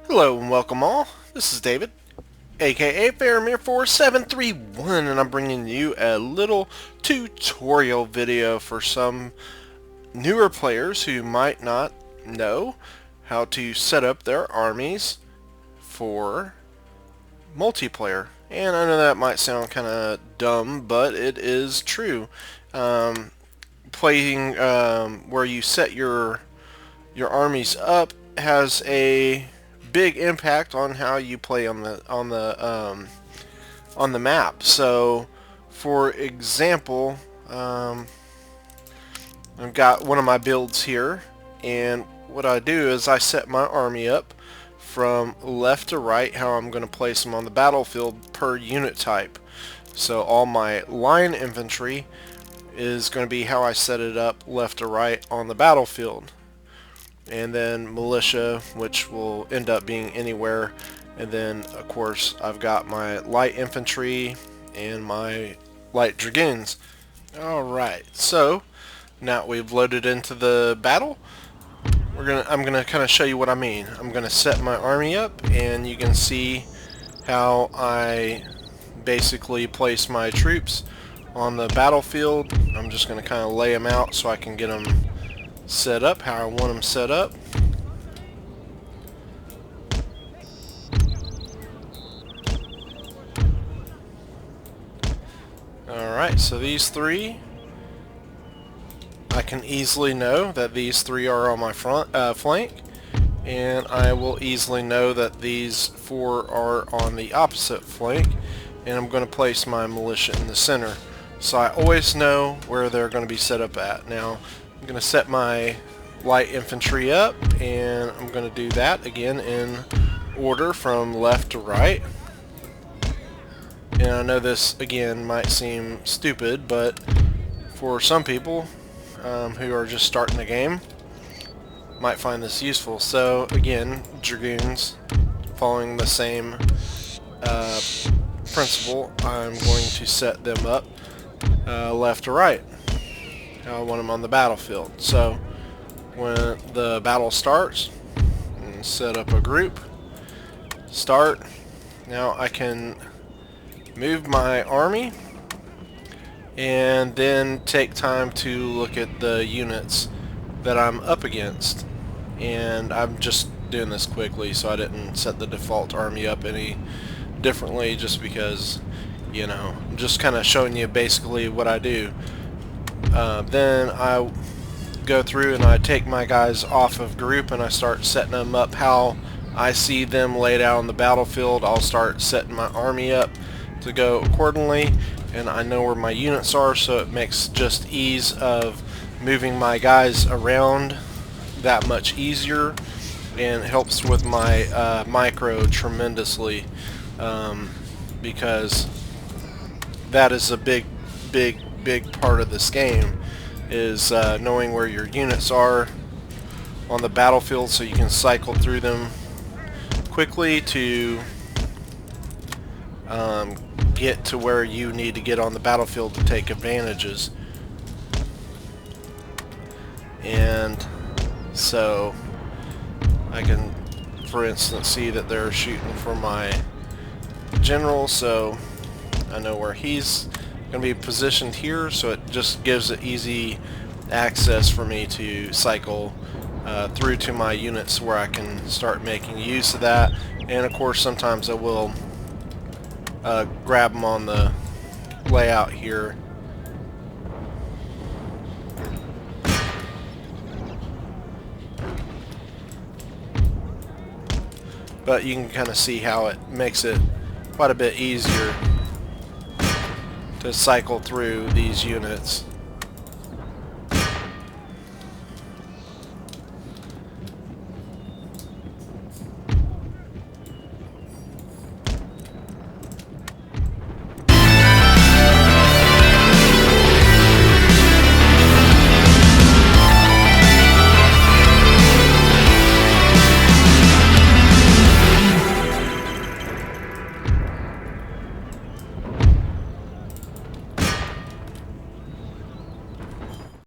Hello and welcome all. This is David, aka Faramir4731, and I'm bringing you a little tutorial video for some newer players who might not know how to set up their armies for multiplayer. And I know that might sound kind of dumb, but it is true. Playing where you set your armies up has a big impact on how you play on the map. So, for example, I've got one of my builds here, and what I do is I set my army up from left to right, how I'm going to place them on the battlefield per unit type. So all my line infantry is going to be how I set it up left to right on the battlefield. And then militia, which will end up being anywhere. And then, of course, I've got my light infantry and my light dragoons. Alright, so now we've loaded into the battle. I'm gonna kind of show you what I mean. I'm gonna set my army up, and you can see how I basically place my troops on the battlefield. I'm just gonna kind of lay them out so I can get them set up how I want them set up. Alright, so these three, I can easily know that these three are on my flank, and I will easily know that these four are on the opposite flank, and I'm going to place my militia in the center. So I always know where they're going to be set up at. Now, I'm going to set my light infantry up, and I'm going to do that again in order from left to right. And I know this again might seem stupid, but for some people who are just starting the game might find this useful. So again, dragoons, following the same principle, I'm going to set them up left to right. I want them on the battlefield. So when the battle starts, set up a group, start. Now I can move my army and then take time to look at the units that I'm up against. And I'm just doing this quickly, so I didn't set the default army up any differently, just because, you know, I'm just kind of showing you basically what I do. Then I go through and I take my guys off of group and I start setting them up how I see them laid out on the battlefield. I'll start setting my army up to go accordingly, and I know where my units are, so it makes just ease of moving my guys around that much easier, and it helps with my micro tremendously, because that is a big part of this game, is knowing where your units are on the battlefield so you can cycle through them quickly to get to where you need to get on the battlefield to take advantages. And so I can, for instance, see that they're shooting for my general, so I know where he's going to be positioned here, so it just gives it easy access for me to cycle through to my units where I can start making use of that. And of course sometimes I will grab them on the layout here. But you can kind of see how it makes it quite a bit easier to cycle through these units.